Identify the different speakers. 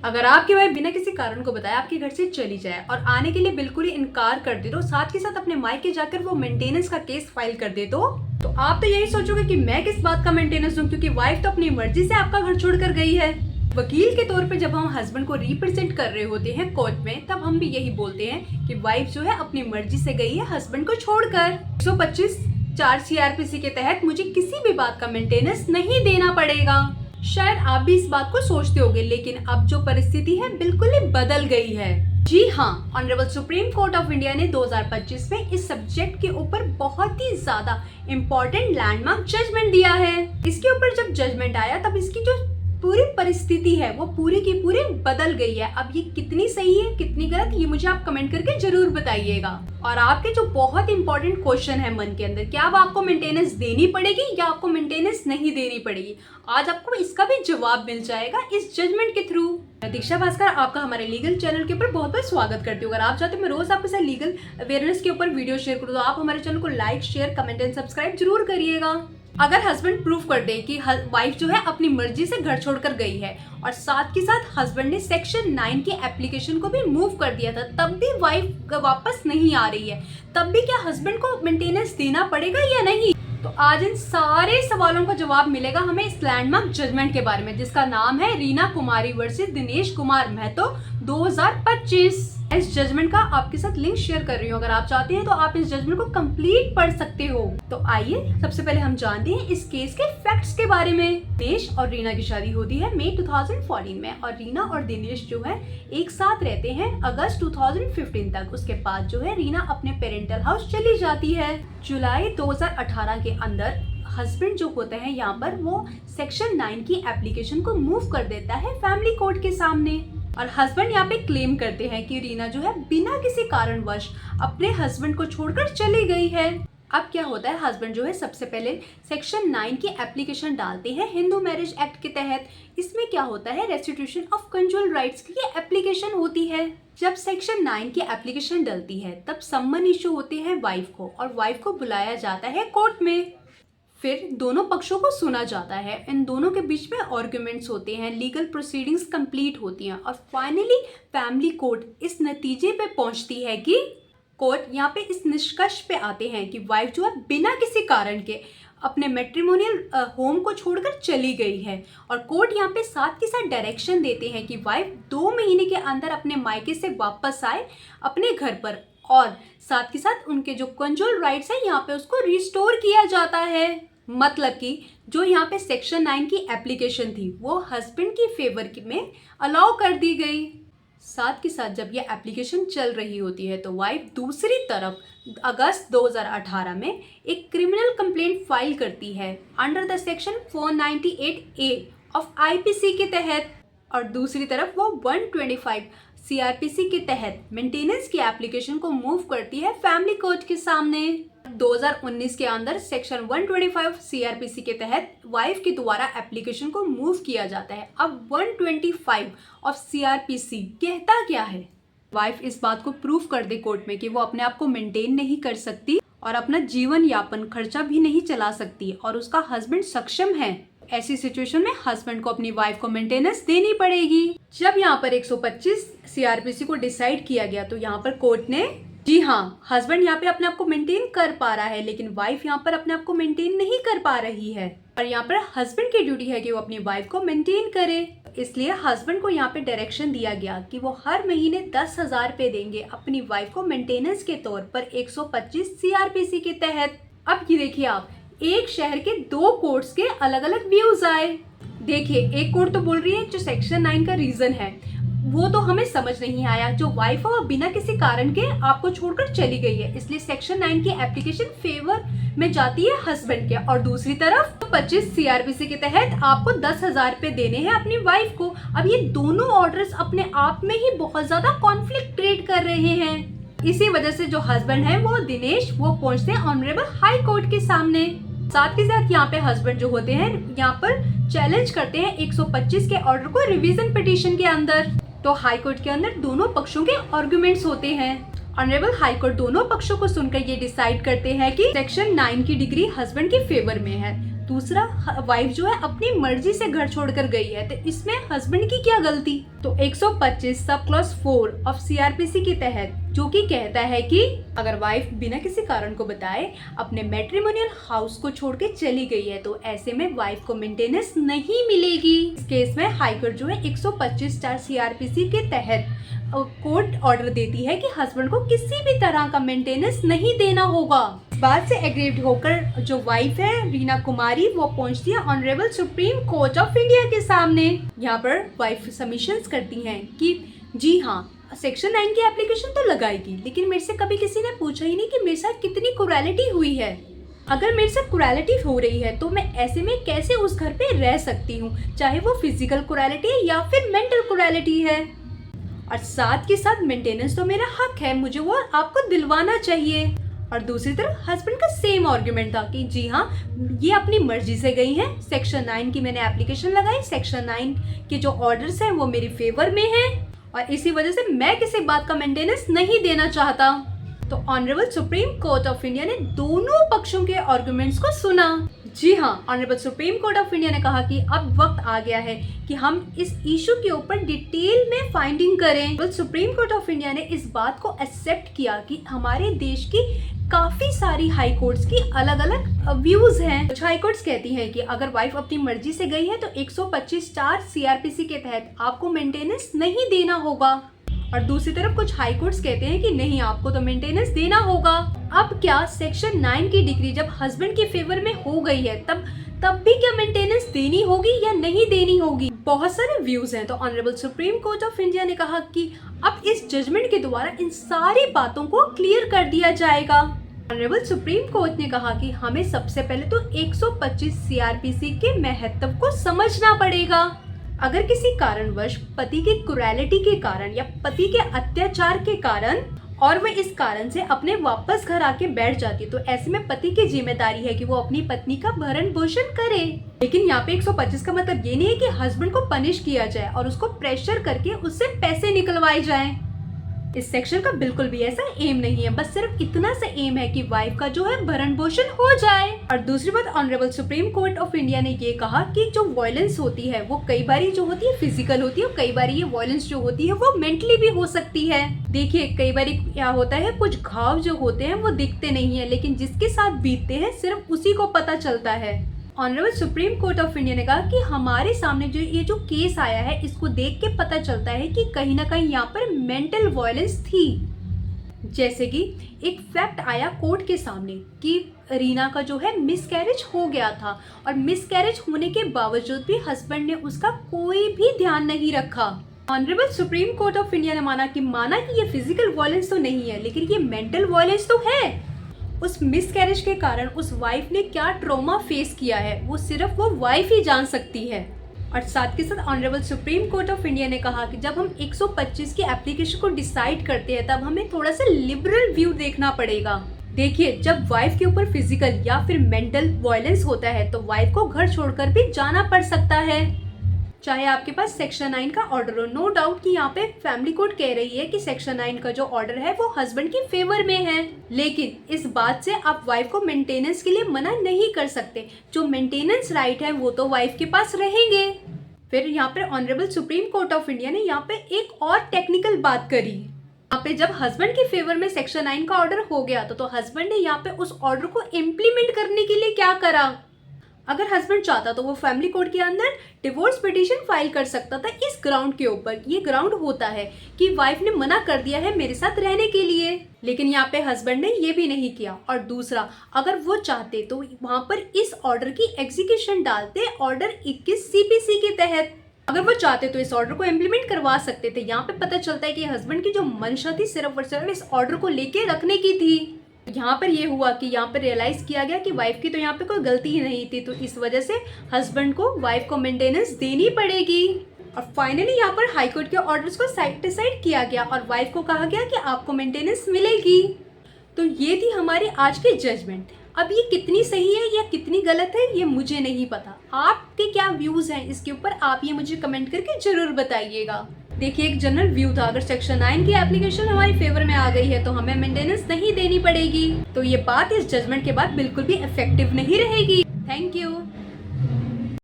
Speaker 1: अगर आपकी वाइफ बिना किसी कारण को बताए आपके घर से चली जाए और आने के लिए बिल्कुल ही इनकार कर दे, तो साथ के साथ अपने मायके जाकर वो मेंटेनेंस का केस फाइल कर दे, तो आप तो यही सोचोगे कि मैं किस बात का मेंटेनेंस दूं, क्योंकि वाइफ तो अपनी मर्जी से आपका घर छोड़कर गई है। वकील के तौर पे जब हम हस्बैंड को रिप्रेजेंट कर रहे होते हैं कोर्ट में, तब हम भी यही बोलते हैं कि वाइफ जो है अपनी मर्जी से गई है हस्बैंड को छोड़कर। 125 4 CRPC के तहत मुझे किसी भी बात का मेंटेनेंस नहीं देना पड़ेगा। शायद आप भी इस बात को सोचते होंगे, लेकिन अब जो परिस्थिति है बिल्कुल ही बदल गई है। जी हाँ, honourable supreme court of India ने 2025 में इस सब्जेक्ट के ऊपर बहुत ही ज्यादा इम्पोर्टेंट लैंडमार्क जजमेंट दिया है। इसके ऊपर जब जजमेंट आया तब इसकी जो पूरी परिस्थिति है वो पूरी की पूरी बदल गई है। अब ये कितनी सही है कितनी गलत, ये मुझे आप कमेंट करके जरूर बताइएगा। और आपके जो बहुत इंपॉर्टेंट क्वेश्चन है मन के अंदर, क्या अब आपको मेंटेनेंस देनी पड़ेगी या आपको मेंटेनेंस नहीं देनी पड़ेगी, आज आपको इसका भी जवाब मिल जाएगा इस जजमेंट के थ्रू। मैं दीक्षा भास्कर आपका हमारे लीगल चैनल के ऊपर बहुत बहुत स्वागत करती हूँ। अगर आप चाहते हैं मैं रोज आपके साथ लीगल अवेयरनेस के ऊपर वीडियो शेयर करूँ, तो आप हमारे चैनल को like share comment and subscribe जरूर करिएगा। अगर हस्बैंड प्रूफ कर दे कि वाइफ जो है अपनी मर्जी से घर छोड़कर गई है और साथ के साथ हस्बैंड ने सेक्शन 9 की एप्लीकेशन को भी मूव कर दिया था, तब भी वाइफ वापस नहीं आ रही है, तब भी क्या हस्बैंड को मेंटेनेंस देना पड़ेगा या नहीं? तो आज इन सारे सवालों का जवाब मिलेगा हमें इस लैंडमार्क जजमेंट के बारे में, जिसका नाम है रीना कुमारी वर्सेस दिनेश कुमार महतो 2025। इस जजमेंट का आपके साथ लिंक शेयर कर रही हूँ, अगर आप चाहते हैं तो आप इस जजमेंट को कंप्लीट पढ़ सकते हो। तो आइए सबसे पहले हम जानते हैं इस केस के फैक्ट्स के बारे में। दिनेश और रीना की शादी होती है मई 2014 में और रीना और दिनेश जो है एक साथ रहते हैं अगस्त 2015 तक। उसके बाद जो है रीना अपने पेरेंटल हाउस चली जाती है। जुलाई 2018 के अंदर हस्बैंड जो होता है यहाँ पर वो सेक्शन 9 की एप्लीकेशन को मूव कर देता है फैमिली कोर्ट के सामने। और हस्बैंड यहाँ पे क्लेम करते हैं कि रीना जो है बिना किसी कारणवश अपने हस्बैंड को छोड़कर चली गई है। अब क्या होता है, हस्बैंड जो है सबसे पहले सेक्शन 9 की एप्लीकेशन डालते हैं हिंदू मैरिज एक्ट के तहत। इसमें क्या होता है, रेस्टिट्यूशन ऑफ कंजुअल राइट्स की एप्लीकेशन होती है। जब सेक्शन 9 की एप्लीकेशन डलती है तब सम्मन इशू होते हैं वाइफ को, और वाइफ को बुलाया जाता है कोर्ट में। फिर दोनों पक्षों को सुना जाता है, इन दोनों के बीच में आर्गुमेंट्स होते हैं, लीगल प्रोसीडिंग्स कंप्लीट होती हैं और फाइनली फैमिली कोर्ट इस नतीजे पे पहुंचती है कि कोर्ट यहाँ पे इस निष्कर्ष पे आते हैं कि वाइफ जो है बिना किसी कारण के अपने मैट्रिमोनियल होम को छोड़कर चली गई है। और कोर्ट यहाँ पे साथ के साथ डायरेक्शन देते हैं कि वाइफ 2 महीने के अंदर अपने मायके से वापस आए अपने घर पर, और साथ के साथ उनके जो कंजुअल राइट्स है यहाँ पे उसको रिस्टोर किया जाता है। मतलब कि जो यहाँ पे सेक्शन 9 की एप्लीकेशन थी वो हस्बैंड की फेवर में अलाउ कर दी गई। साथ के साथ जब ये एप्लीकेशन चल रही होती है तो वाइफ दूसरी तरफ अगस्त 2018 में एक क्रिमिनल कंप्लेंट फाइल करती है under the section 498A of IPC के तहत, और दूसरी तरफ वो 125 CRPC के तहत मेंटेनेंस की एप्लीकेशन को मूव करती है फैमिली कोर्ट के सामने। 2019 के अंदर सेक्शन 125 CRPC के तहत वाइफ के द्वारा एप्लीकेशन को मूव किया जाता है। अब 125 ऑफ CRPC कहता क्या है, वाइफ इस बात को प्रूव कर दे कोर्ट में कि वो अपने आप को मेंटेन नहीं कर सकती और अपना जीवन यापन खर्चा भी नहीं चला सकती और उसका हस्बैंड सक्षम है, ऐसी सिचुएशन में हस्बैंड को अपनी वाइफ को मेंटेनेंस देनी पड़ेगी। जब यहाँ पर 125 CRPC को डिसाइड किया गया तो यहाँ पर कोर्ट ने, जी हाँ, हस्बैंड यहाँ पे अपने आप को मेंटेन कर पा रहा है लेकिन वाइफ यहाँ पर अपने आप को मेंटेन नहीं कर पा रही है, और यहाँ पर हस्बैंड की ड्यूटी है कि वो अपनी वाइफ को मेंटेन करे। इसलिए हस्बैंड को यहाँ पे डायरेक्शन दिया गया कि वो हर महीने 10,000 रुपए देंगे अपनी वाइफ को मेंटेनेंस के तौर पर 125 CRPC के तहत। अब ये देखिए आप, एक शहर के 2 कोर्ट्स के अलग अलग व्यूज आए। देखिए, एक कोर्ट तो बोल रही है जो सेक्शन 9 का रीजन है वो तो हमें समझ नहीं आया, जो वाइफ है वो बिना किसी कारण के आपको छोड़कर चली गई है, इसलिए सेक्शन 9 की एप्लीकेशन फेवर में जाती है हस्बैंड के। और दूसरी तरफ 25 CRPC के तहत आपको 10,000 रुपए देने हैं अपनी वाइफ को। अब ये दोनों ऑर्डर्स अपने आप में ही बहुत ज्यादा कॉन्फ्लिक्ट क्रिएट कर रहे हैं। इसी वजह से जो हस्बैंड है वो दिनेश, वो पहुंचते हैं ऑनरेबल हाई कोर्ट के सामने। साथ के साथ यहाँ पे हस्बैंड जो होते हैं यहाँ पर चैलेंज करते हैं 125 के ऑर्डर को रिवीजन पिटीशन के अंदर। तो हाई कोर्ट के अंदर दोनों पक्षों के आर्गुमेंट्स होते हैं। ऑनरेबल हाई कोर्ट दोनों पक्षों को सुनकर ये डिसाइड करते हैं कि सेक्शन 9 की डिग्री हस्बैंड के फेवर में है। दूसरा, वाइफ जो है अपनी मर्जी से घर छोड़कर गई है, तो इसमें हस्बैंड की क्या गलती। तो 125 सब क्लॉज 4 ऑफ सीआरपीसी के तहत जो कि कहता है कि अगर वाइफ बिना किसी कारण को बताए अपने मैट्रिमोनियल हाउस को छोड़ के चली गई है तो ऐसे में वाइफ को मेंटेनेंस नहीं मिलेगी। इस केस में हाईकोर्ट जो है 125 सीआरपीसी के तहत कोर्ट ऑर्डर देती है कि हस्बैंड को किसी भी तरह का मेंटेनेंस नहीं देना होगा। बात से एग्रीड होकर जो वाइफ है रीना कुमारी वो पहुंचती है honourable supreme court of India के सामने। यहाँ पर वाइफ सबमिशंस करती हैं कि जी हाँ, सेक्शन 9 की एप्लीकेशन तो लगाएगी, लेकिन मेरे से कभी किसी ने पूछा ही नहीं कि मेरे साथ कितनी क्रूरैलिटी हुई है। अगर मेरे साथ क्रूरैलिटी हो रही है तो मैं ऐसे में कैसे उस घर पे रह सकती हूँ, चाहे वो फिजिकल क्रूरैलिटी है या फिर मेंटल क्रूरैलिटी है। और साथ के साथ मेंटेनेंस तो मेरा हक है, मुझे वो आपको दिलवाना चाहिए। और दूसरी तरफ हस्बैंड का सेम आर्गुमेंट था कि जी हाँ, ये अपनी मर्जी से गई हैं, सेक्शन 9 की मैंने एप्लीकेशन लगाई, सेक्शन 9 के जो ऑर्डर्स हैं वो मेरी फेवर में हैं और इसी वजह से मैं किसी बात का मेंटेनेंस नहीं देना चाहता। तो honourable supreme court of India ने दोनों पक्षों के आर्गुमेंट्स को सुना। जी हाँ, honourable supreme court of India ने कहा कि अब वक्त आ गया है कि हम इस इशू के ऊपर डिटेल में फाइंडिंग करें। सुप्रीम कोर्ट ऑफ इंडिया ने इस बात को एक्सेप्ट किया कि हमारे देश की काफी सारी हाई कोर्ट्स की अलग अलग व्यूज हैं। कुछ हाई कोर्ट्स कहती हैं कि अगर वाइफ अपनी मर्जी से गई है तो 125 सीआरपीसी के तहत आपको मेंटेनेंस नहीं देना होगा। और दूसरी तरफ कुछ हाई कोर्ट्स कहते हैं कि नहीं, आपको तो मेंटेनेंस देना होगा। अब क्या सेक्शन 9 की डिग्री जब हस्बैंड के फेवर में हो गई है तब भी क्या मेंटेनेंस देनी होगी या नहीं देनी होगी? बहुत सारे व्यूज हैं। तो honourable supreme court of India ने कहा कि अब इस जजमेंट के द्वारा इन सारी बातों को क्लियर कर दिया जाएगा। ऑनरेबल सुप्रीम कोर्ट ने कहा कि हमें सबसे पहले तो 125 सीआरपीसी के महत्व को समझना पड़ेगा। अगर किसी कारणवश पति की क्रूरैलिटी के कारण या पति के अत्याचार के कारण और वह इस कारण से अपने वापस घर आके बैठ जाती है तो ऐसे में पति की जिम्मेदारी है कि वो अपनी पत्नी का भरण पोषण करे। लेकिन यहाँ पे 125 का मतलब ये नहीं है कि हस्बैंड को पनिश किया जाए और उसको प्रेशर करके उससे पैसे निकलवाए जाएं। इस सेक्शन का बिल्कुल भी ऐसा एम नहीं है, बस सिर्फ इतना सा एम है कि वाइफ का जो है भरण पोषण हो जाए। और दूसरी बात, honourable supreme court of India ने ये कहा कि जो वायलेंस होती है वो कई बारी जो होती है फिजिकल होती है और कई बारी ये वायलेंस जो होती है वो मेंटली भी हो सकती है। देखिए, कई बारी क्या होता है, कुछ घाव जो होते हैं वो दिखते नहीं है, लेकिन जिसके साथ बीतते हैं सिर्फ उसी को पता चलता है। Honourable supreme court of India ने कहा कि हमारे सामने जो केस आया है इसको देख के पता चलता है कि कहीं ना कहीं यहाँ पर मेंटल वायलेंस थी। जैसे कि एक फैक्ट आया कोर्ट के सामने कि रीना का जो है मिसकैरेज हो गया था और मिसकैरेज होने के बावजूद भी हस्बैंड ने उसका कोई भी ध्यान नहीं रखा। Honourable supreme court of India ने माना कि ये फिजिकल वायलेंस तो नहीं है, लेकिन ये मेंटल वायलेंस तो है। उस मिसकैरेज के कारण उस वाइफ ने क्या ट्रॉमा फेस किया है वो सिर्फ वो वाइफ ही जान सकती है। और साथ के साथ honourable supreme court of India ने कहा कि जब हम 125 की एप्लीकेशन को डिसाइड करते हैं तब हमें थोड़ा सा लिबरल व्यू देखना पड़ेगा। देखिए, जब वाइफ के ऊपर फिजिकल या फिर मेंटल वायलेंस होता है तो वाइफ को घर छोड़कर भी जाना पड़ सकता है, चाहे आपके पास सेक्शन 9 का ऑर्डर हो। नो डाउट कि यहाँ पे फैमिली कोर्ट कह रही है कि सेक्शन 9 का जो ऑर्डर है वो हस्बैंड की फेवर में है, लेकिन इस बात से आप वाइफ को मेंटेनेंस के लिए मना नहीं कर सकते। जो मेंटेनेंस राइट है वो तो वाइफ के पास रहेंगे। फिर यहाँ पे honourable supreme court of India ने यहाँ पे एक और टेक्निकल बात करी। यहाँ पे जब हस्बैंड के फेवर में सेक्शन 9 का ऑर्डर हो गया तो हस्बैंड ने यहाँ पे उस ऑर्डर को इम्प्लीमेंट करने के लिए क्या करा। अगर हस्बैंड चाहता तो वो फैमिली कोर्ट के अंदर डिवोर्स पिटीशन फाइल कर सकता था इस ग्राउंड के ऊपर। ये ग्राउंड होता है कि वाइफ ने मना कर दिया है मेरे साथ रहने के लिए, लेकिन यहाँ पे हस्बैंड ने ये भी नहीं किया। और दूसरा, अगर वो चाहते तो वहां पर इस ऑर्डर की एग्जीक्यूशन डालते ऑर्डर 21 सीपीसी के तहत। अगर वो चाहते तो इस ऑर्डर को इम्प्लीमेंट करवा सकते थे। यहाँ पे पता चलता है कि हस्बैंड की जो मंशा थी सिर्फ और सिर्फ इस ऑर्डर को लेके रखने की थी। यहाँ पर ये हुआ कि यहाँ पर रियलाइज किया गया कि वाइफ की तो यहाँ पे कोई गलती ही नहीं थी, तो इस वजह से हस्बैंड को वाइफ को मेंटेनेंस देनी पड़ेगी। और फाइनली यहाँ पर हाई कोर्ट के ऑर्डर्स को साइड किया गया और वाइफ को कहा गया कि आपको मेंटेनेंस मिलेगी। तो ये थी हमारी आज की जजमेंट। अब ये कितनी सही है या कितनी गलत है ये मुझे नहीं पता, आपके क्या व्यूज हैं इसके ऊपर आप ये मुझे कमेंट करके जरूर बताइएगा। देखिए, एक जनरल व्यू था, अगर सेक्शन 9 की एप्लीकेशन हमारी फेवर में आ गई है तो हमें मेंटेनेंस नहीं देनी पड़ेगी। तो ये बात इस जजमेंट के बाद बिल्कुल भी इफेक्टिव नहीं रहेगी। Thank you.